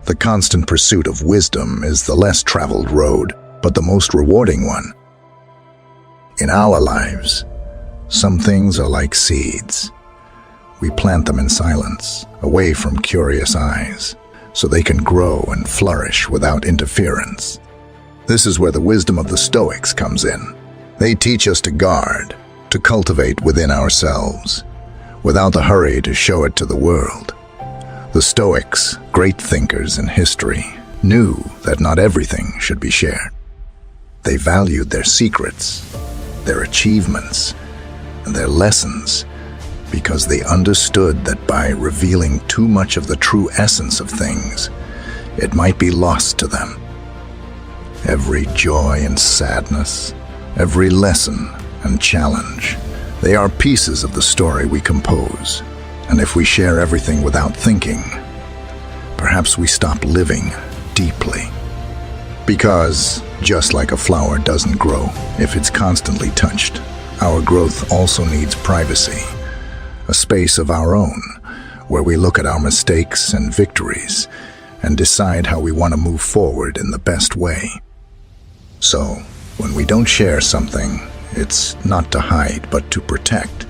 The constant pursuit of wisdom is the less traveled road, but the most rewarding one. In our lives, some things are like seeds. We plant them in silence, away from curious eyes, so they can grow and flourish without interference. This is where the wisdom of the Stoics comes in. They teach us to guard, to cultivate within ourselves, without the hurry to show it to the world. The Stoics, great thinkers in history, knew that not everything should be shared. They valued their secrets, their achievements, and their lessons because they understood that by revealing too much of the true essence of things, it might be lost to them. Every joy and sadness, every lesson and challenge, they are pieces of the story we compose. And if we share everything without thinking, perhaps we stop living deeply. Because, just like a flower doesn't grow if it's constantly touched, our growth also needs privacy, a space of our own, where we look at our mistakes and victories and decide how we want to move forward in the best way. So, when we don't share something, it's not to hide but to protect.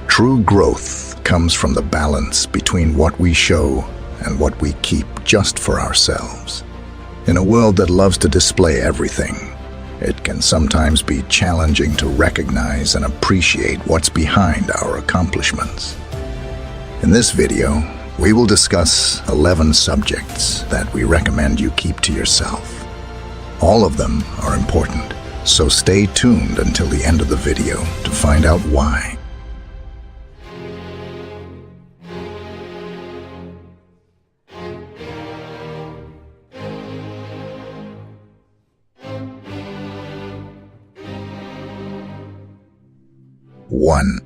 True growth comes from the balance between what we show and what we keep just for ourselves. In a world that loves to display everything, it can sometimes be challenging to recognize and appreciate what's behind our accomplishments. In this video, we will discuss 11 subjects that we recommend you keep to yourself. All of them are important, so stay tuned until the end of the video to find out why. One,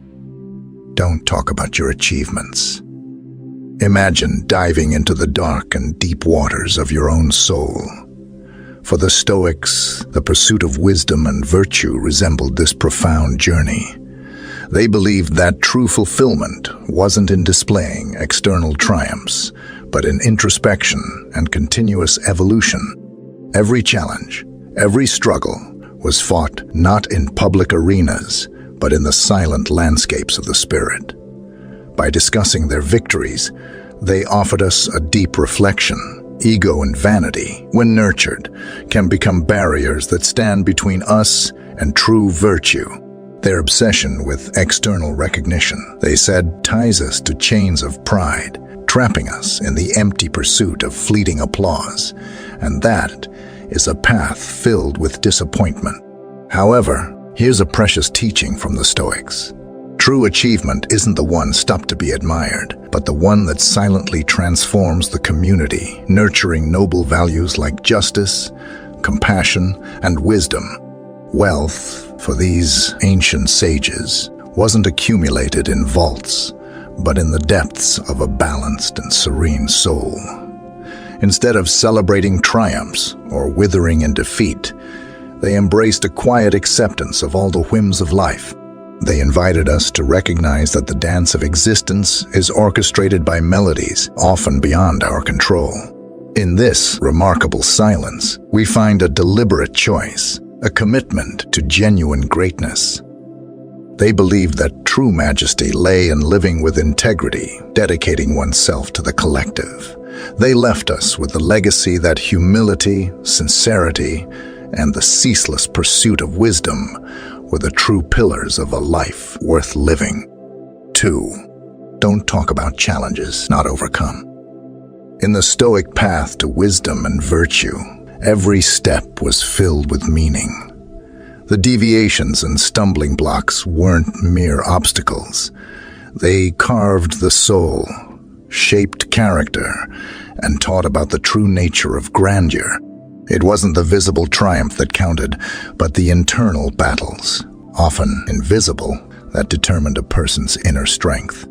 don't talk about your achievements. Imagine diving into the dark and deep waters of your own soul. For the Stoics, the pursuit of wisdom and virtue resembled this profound journey. They believed that true fulfillment wasn't in displaying external triumphs, but in introspection and continuous evolution. Every challenge, every struggle was fought not in public arenas, but in the silent landscapes of the spirit. By discussing their victories, they offered us a deep reflection. Ego and vanity, when nurtured, can become barriers that stand between us and true virtue. Their obsession with external recognition, they said, ties us to chains of pride, trapping us in the empty pursuit of fleeting applause, and that is a path filled with disappointment. However, here's a precious teaching from the Stoics. True achievement isn't the one stopped to be admired, but the one that silently transforms the community, nurturing noble values like justice, compassion, and wisdom. Wealth, for these ancient sages, wasn't accumulated in vaults, but in the depths of a balanced and serene soul. Instead of celebrating triumphs or withering in defeat, they embraced a quiet acceptance of all the whims of life. They invited us to recognize that the dance of existence is orchestrated by melodies often beyond our control. In this remarkable silence, we find a deliberate choice, a commitment to genuine greatness. They believed that true majesty lay in living with integrity, dedicating oneself to the collective. They left us with the legacy that humility, sincerity, and the ceaseless pursuit of wisdom were the true pillars of a life worth living. 2. Don't talk about challenges not overcome. In the Stoic path to wisdom and virtue, every step was filled with meaning. The deviations and stumbling blocks weren't mere obstacles. They carved the soul, shaped character, and taught about the true nature of grandeur. It wasn't the visible triumph that counted, but the internal battles, often invisible, that determined a person's inner strength.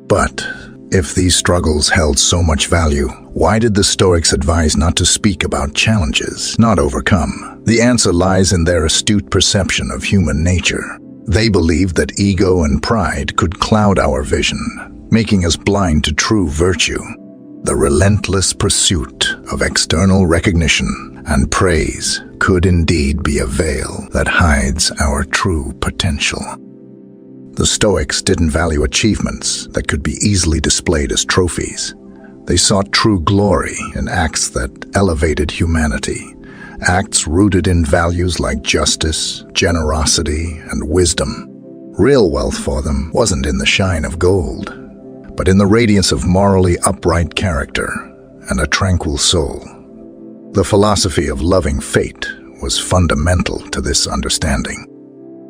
But if these struggles held so much value, why did the Stoics advise not to speak about challenges not overcome? The answer lies in their astute perception of human nature. They believed that ego and pride could cloud our vision, making us blind to true virtue. The relentless pursuit of external recognition and praise could indeed be a veil that hides our true potential. The Stoics didn't value achievements that could be easily displayed as trophies. They sought true glory in acts that elevated humanity, acts rooted in values like justice, generosity, and wisdom. Real wealth for them wasn't in the shine of gold, but in the radiance of morally upright character and a tranquil soul. The philosophy of loving fate was fundamental to this understanding.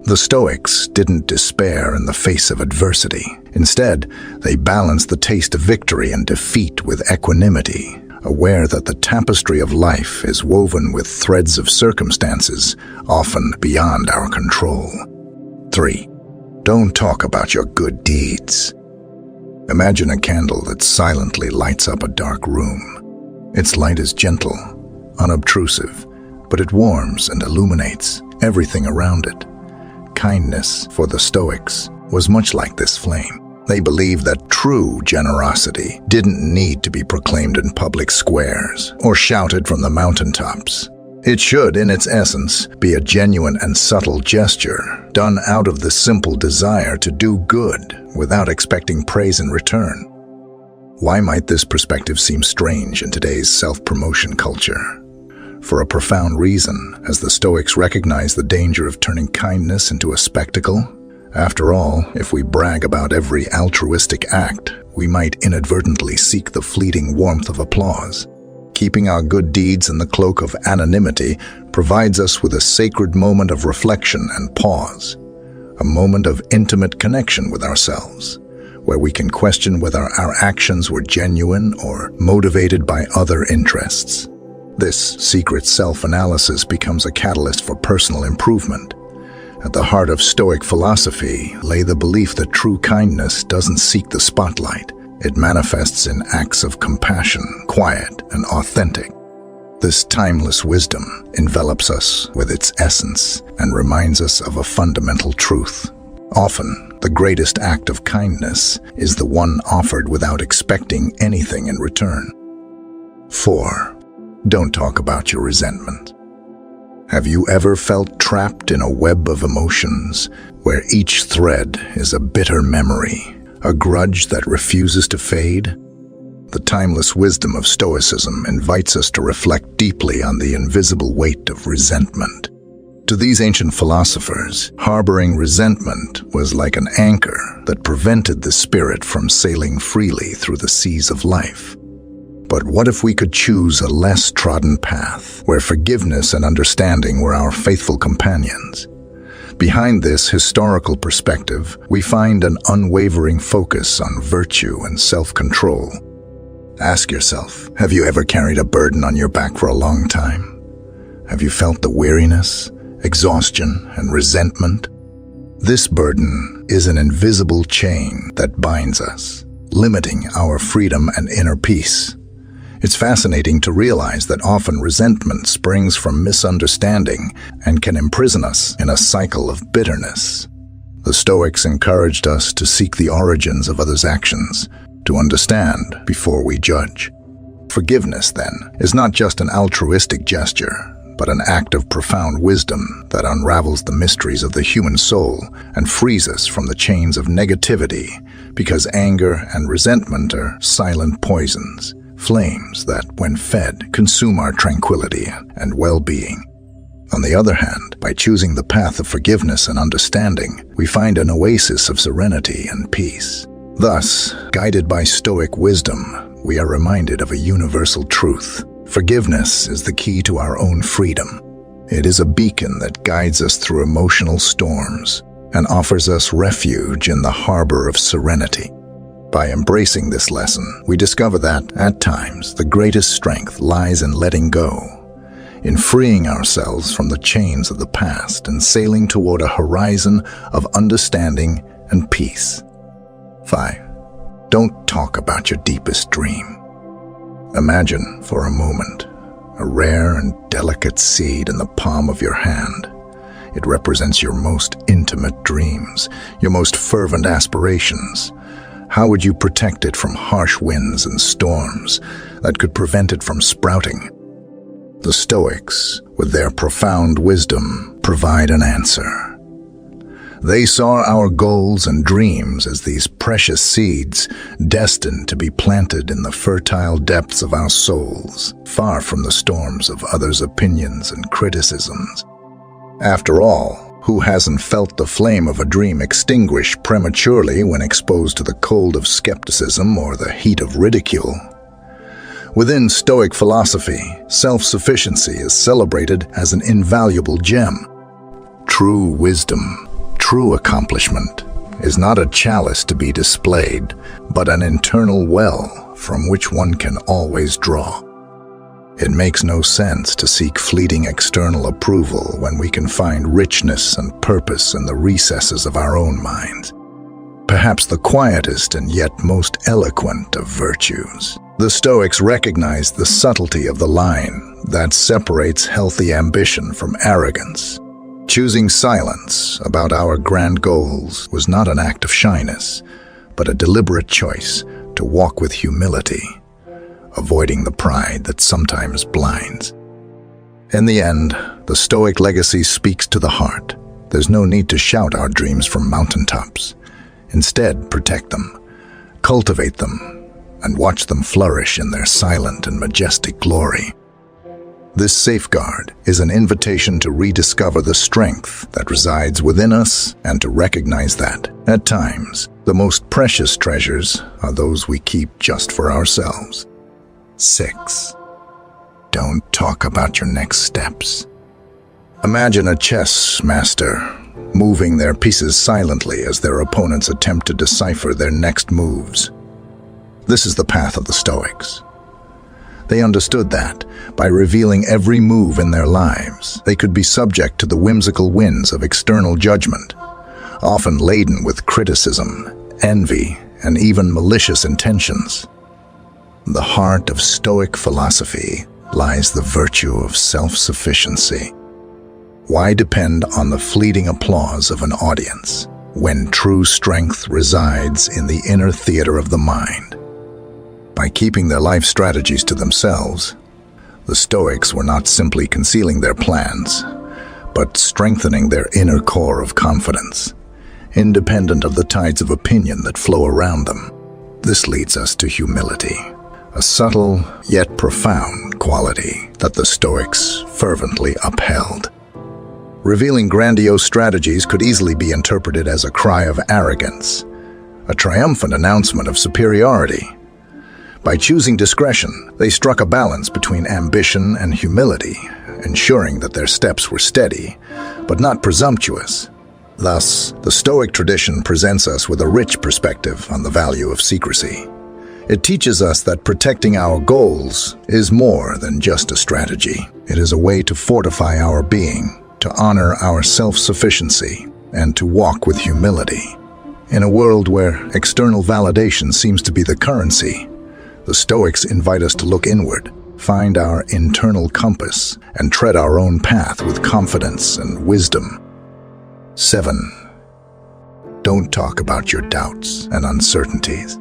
The Stoics didn't despair in the face of adversity. Instead, they balanced the taste of victory and defeat with equanimity, aware that the tapestry of life is woven with threads of circumstances often beyond our control. 3. Don't talk about your good deeds. Imagine a candle that silently lights up a dark room. Its light is gentle, unobtrusive, but it warms and illuminates everything around it. Kindness, for the Stoics, was much like this flame. They believed that true generosity didn't need to be proclaimed in public squares or shouted from the mountaintops. It should, in its essence, be a genuine and subtle gesture, done out of the simple desire to do good without expecting praise in return. Why might this perspective seem strange in today's self-promotion culture? For a profound reason, as the Stoics recognize the danger of turning kindness into a spectacle. After all, if we brag about every altruistic act, we might inadvertently seek the fleeting warmth of applause. Keeping our good deeds in the cloak of anonymity provides us with a sacred moment of reflection and pause, a moment of intimate connection with ourselves, where we can question whether our actions were genuine or motivated by other interests. This secret self-analysis becomes a catalyst for personal improvement. At the heart of Stoic philosophy lay the belief that true kindness doesn't seek the spotlight. It manifests in acts of compassion, quiet and authentic. This timeless wisdom envelops us with its essence and reminds us of a fundamental truth. Often, the greatest act of kindness is the one offered without expecting anything in return. 4. Don't talk about your resentment. Have you ever felt trapped in a web of emotions where each thread is a bitter memory, a grudge that refuses to fade? The timeless wisdom of Stoicism invites us to reflect deeply on the invisible weight of resentment. To these ancient philosophers, harboring resentment was like an anchor that prevented the spirit from sailing freely through the seas of life. But what if we could choose a less trodden path, where forgiveness and understanding were our faithful companions? Behind this historical perspective, we find an unwavering focus on virtue and self-control. Ask yourself, have you ever carried a burden on your back for a long time? Have you felt the weariness, exhaustion, and resentment? This burden is an invisible chain that binds us, limiting our freedom and inner peace. It's fascinating to realize that often resentment springs from misunderstanding and can imprison us in a cycle of bitterness. The Stoics encouraged us to seek the origins of others' actions, to understand before we judge. Forgiveness, then, is not just an altruistic gesture, but an act of profound wisdom that unravels the mysteries of the human soul and frees us from the chains of negativity, because anger and resentment are silent poisons, flames that, when fed, consume our tranquility and well-being. On the other hand, by choosing the path of forgiveness and understanding, we find an oasis of serenity and peace. Thus, guided by Stoic wisdom, we are reminded of a universal truth. Forgiveness is the key to our own freedom. It is a beacon that guides us through emotional storms and offers us refuge in the harbor of serenity. By embracing this lesson, we discover that, at times, the greatest strength lies in letting go, in freeing ourselves from the chains of the past and sailing toward a horizon of understanding and peace. 5. Don't talk about your deepest dream. Imagine, for a moment, a rare and delicate seed in the palm of your hand. It represents your most intimate dreams, your most fervent aspirations. How would you protect it from harsh winds and storms that could prevent it from sprouting? The Stoics, with their profound wisdom, provide an answer. They saw our goals and dreams as these precious seeds destined to be planted in the fertile depths of our souls, far from the storms of others' opinions and criticisms. After all, who hasn't felt the flame of a dream extinguish prematurely when exposed to the cold of skepticism or the heat of ridicule? Within Stoic philosophy, self-sufficiency is celebrated as an invaluable gem. True wisdom, true accomplishment, is not a chalice to be displayed, but an internal well from which one can always draw. It makes no sense to seek fleeting external approval when we can find richness and purpose in the recesses of our own minds. Perhaps the quietest and yet most eloquent of virtues. The Stoics recognized the subtlety of the line that separates healthy ambition from arrogance. Choosing silence about our grand goals was not an act of shyness, but a deliberate choice to walk with humility, avoiding the pride that sometimes blinds. In the end, the Stoic legacy speaks to the heart. There's no need to shout our dreams from mountaintops. Instead, protect them, cultivate them, and watch them flourish in their silent and majestic glory. This safeguard is an invitation to rediscover the strength that resides within us and to recognize that, at times, the most precious treasures are those we keep just for ourselves. 6. Don't talk about your next steps. Imagine a chess master moving their pieces silently as their opponents attempt to decipher their next moves. This is the path of the Stoics. They understood that, by revealing every move in their lives, they could be subject to the whimsical winds of external judgment, often laden with criticism, envy, and even malicious intentions. The heart of Stoic philosophy lies the virtue of self-sufficiency. Why depend on the fleeting applause of an audience when true strength resides in the inner theater of the mind? By keeping their life strategies to themselves, the Stoics were not simply concealing their plans, but strengthening their inner core of confidence, independent of the tides of opinion that flow around them. This leads us to humility, a subtle yet profound quality that the Stoics fervently upheld. Revealing grandiose strategies could easily be interpreted as a cry of arrogance, a triumphant announcement of superiority. By choosing discretion, they struck a balance between ambition and humility, ensuring that their steps were steady, but not presumptuous. Thus, the Stoic tradition presents us with a rich perspective on the value of secrecy. It teaches us that protecting our goals is more than just a strategy. It is a way to fortify our being, to honor our self-sufficiency, and to walk with humility. In a world where external validation seems to be the currency, the Stoics invite us to look inward, find our internal compass, and tread our own path with confidence and wisdom. 7. Don't talk about your doubts and uncertainties.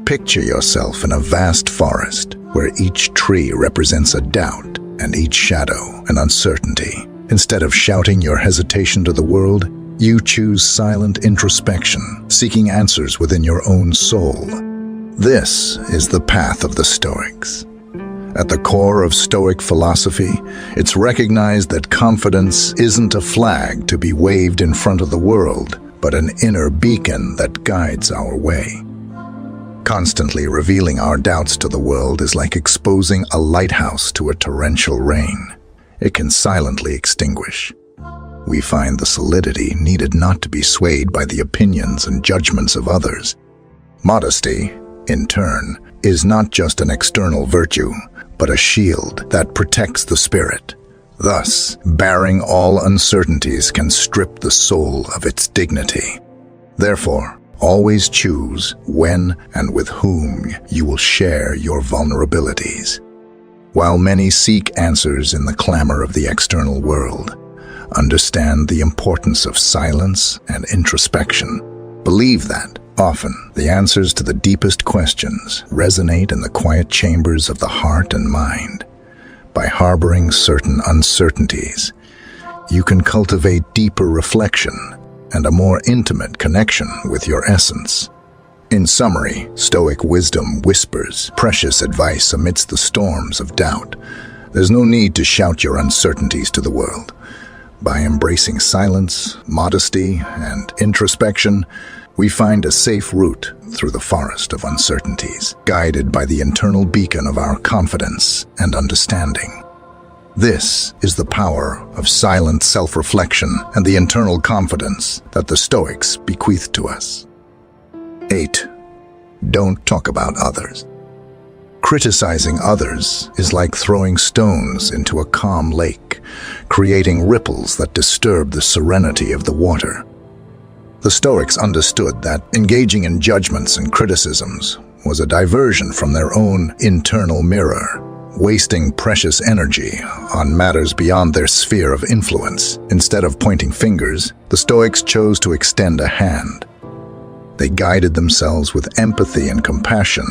Picture yourself in a vast forest where each tree represents a doubt and each shadow an uncertainty. Instead of shouting your hesitation to the world, you choose silent introspection, seeking answers within your own soul. This is the path of the Stoics. At the core of Stoic philosophy, it's recognized that confidence isn't a flag to be waved in front of the world, but an inner beacon that guides our way. Constantly revealing our doubts to the world is like exposing a lighthouse to a torrential rain. It can silently extinguish. We find the solidity needed not to be swayed by the opinions and judgments of others. Modesty, in turn, is not just an external virtue, but a shield that protects the spirit. Thus, bearing all uncertainties can strip the soul of its dignity. Therefore, always choose when and with whom you will share your vulnerabilities. While many seek answers in the clamor of the external world, understand the importance of silence and introspection. Believe that, Often, the answers to the deepest questions resonate in the quiet chambers of the heart and mind. By harboring certain uncertainties, you can cultivate deeper reflection and a more intimate connection with your essence. In summary, Stoic wisdom whispers precious advice amidst the storms of doubt. There's no need to shout your uncertainties to the world. By embracing silence, modesty, and introspection, we find a safe route through the forest of uncertainties, guided by the internal beacon of our confidence and understanding. This is the power of silent self-reflection and the internal confidence that the Stoics bequeath to us. 8. Don't talk about others. Criticizing others is like throwing stones into a calm lake, creating ripples that disturb the serenity of the water. The Stoics understood that engaging in judgments and criticisms was a diversion from their own internal mirror, wasting precious energy on matters beyond their sphere of influence. Instead of pointing fingers, the Stoics chose to extend a hand. They guided themselves with empathy and compassion,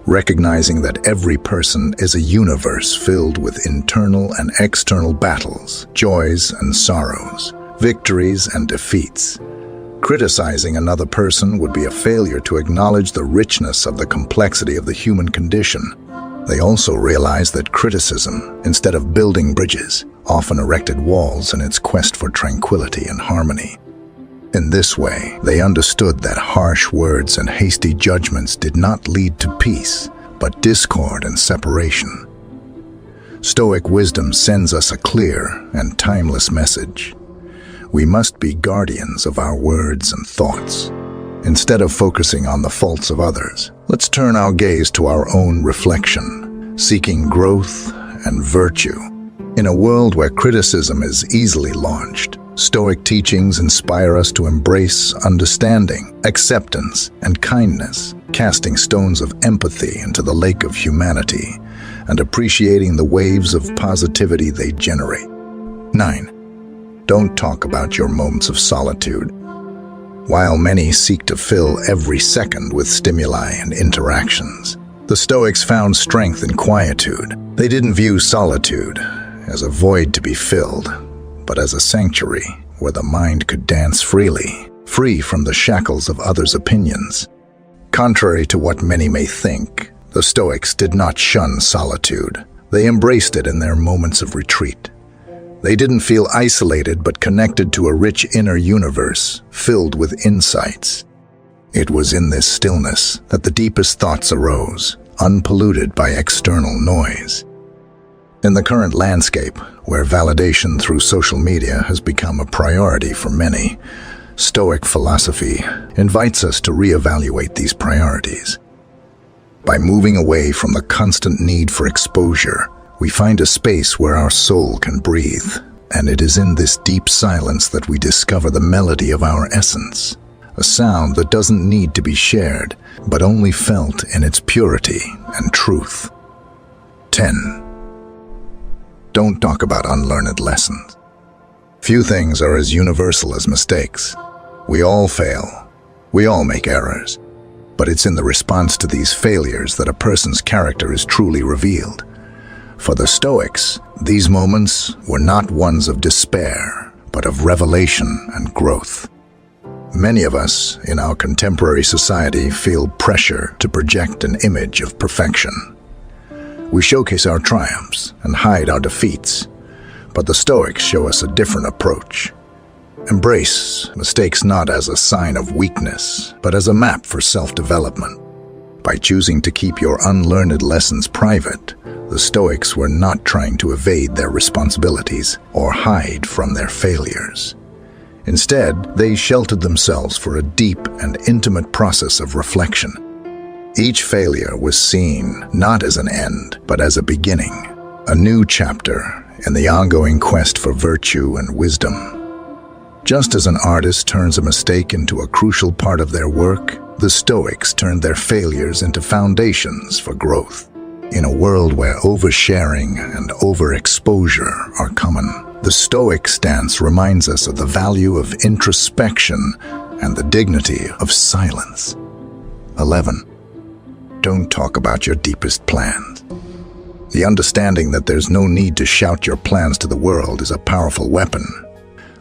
recognizing that every person is a universe filled with internal and external battles, joys and sorrows, victories and defeats. Criticizing another person would be a failure to acknowledge the richness of the complexity of the human condition. They also realized that criticism, instead of building bridges, often erected walls in its quest for tranquility and harmony. In this way, they understood that harsh words and hasty judgments did not lead to peace, but discord and separation. Stoic wisdom sends us a clear and timeless message. We must be guardians of our words and thoughts. Instead of focusing on the faults of others, let's turn our gaze to our own reflection, seeking growth and virtue. In a world where criticism is easily launched, Stoic teachings inspire us to embrace understanding, acceptance, and kindness, casting stones of empathy into the lake of humanity and appreciating the waves of positivity they generate. 9. Don't talk about your moments of solitude. While many seek to fill every second with stimuli and interactions, the Stoics found strength in quietude. They didn't view solitude as a void to be filled, but as a sanctuary where the mind could dance freely, free from the shackles of others' opinions. Contrary to what many may think, the Stoics did not shun solitude. They embraced it in their moments of retreat. They didn't feel isolated but connected to a rich inner universe filled with insights. It was in this stillness that the deepest thoughts arose, unpolluted by external noise. In the current landscape, where validation through social media has become a priority for many, Stoic philosophy invites us to reevaluate these priorities. By moving away from the constant need for exposure, we find a space where our soul can breathe, and it is in this deep silence that we discover the melody of our essence, a sound that doesn't need to be shared, but only felt in its purity and truth. 10. Don't talk about unlearned lessons. Few things are as universal as mistakes. We all fail. We all make errors. But it's in the response to these failures that a person's character is truly revealed. For the Stoics, these moments were not ones of despair, but of revelation and growth. Many of us in our contemporary society feel pressure to project an image of perfection. We showcase our triumphs and hide our defeats, but the Stoics show us a different approach. Embrace mistakes not as a sign of weakness, but as a map for self-development. By choosing to keep your unlearned lessons private, the Stoics were not trying to evade their responsibilities or hide from their failures. Instead, they sheltered themselves for a deep and intimate process of reflection. Each failure was seen not as an end, but as a beginning, a new chapter in the ongoing quest for virtue and wisdom. Just as an artist turns a mistake into a crucial part of their work, the Stoics turned their failures into foundations for growth. In a world where oversharing and overexposure are common, the Stoic stance reminds us of the value of introspection and the dignity of silence. 11. Don't talk about your deepest plans. The understanding that there's no need to shout your plans to the world is a powerful weapon.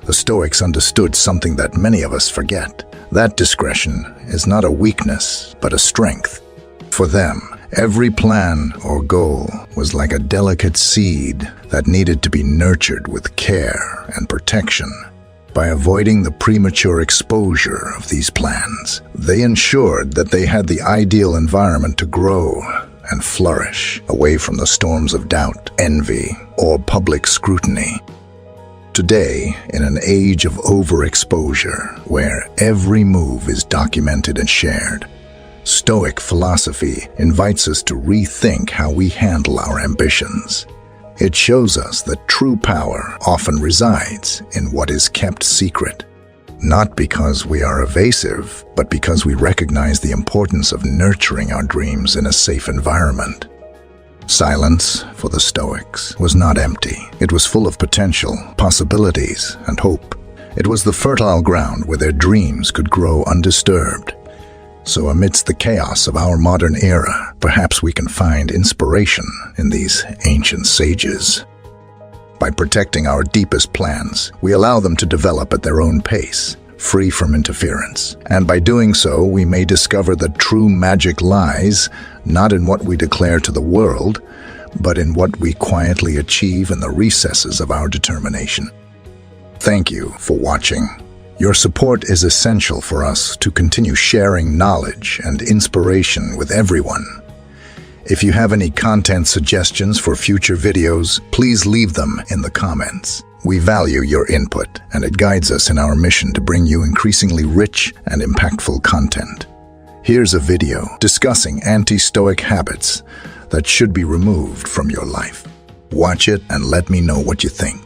The Stoics understood something that many of us forget. That discretion is not a weakness, but a strength. For them, every plan or goal was like a delicate seed that needed to be nurtured with care and protection. By avoiding the premature exposure of these plans, they ensured that they had the ideal environment to grow and flourish away from the storms of doubt, envy, or public scrutiny. Today, in an age of overexposure, where every move is documented and shared, Stoic philosophy invites us to rethink how we handle our ambitions. It shows us that true power often resides in what is kept secret, not because we are evasive, but because we recognize the importance of nurturing our dreams in a safe environment. Silence, for the Stoics, was not empty. It was full of potential, possibilities, and hope. It was the fertile ground where their dreams could grow undisturbed. So amidst the chaos of our modern era, perhaps we can find inspiration in these ancient sages. By protecting our deepest plans, we allow them to develop at their own pace, free from interference. And by doing so, we may discover that true magic lies not in what we declare to the world, but in what we quietly achieve in the recesses of our determination. Thank you for watching. Your support is essential for us to continue sharing knowledge and inspiration with everyone. If you have any content suggestions for future videos, please leave them in the comments. We value your input, and it guides us in our mission to bring you increasingly rich and impactful content. Here's a video discussing anti-Stoic habits that should be removed from your life. Watch it and let me know what you think.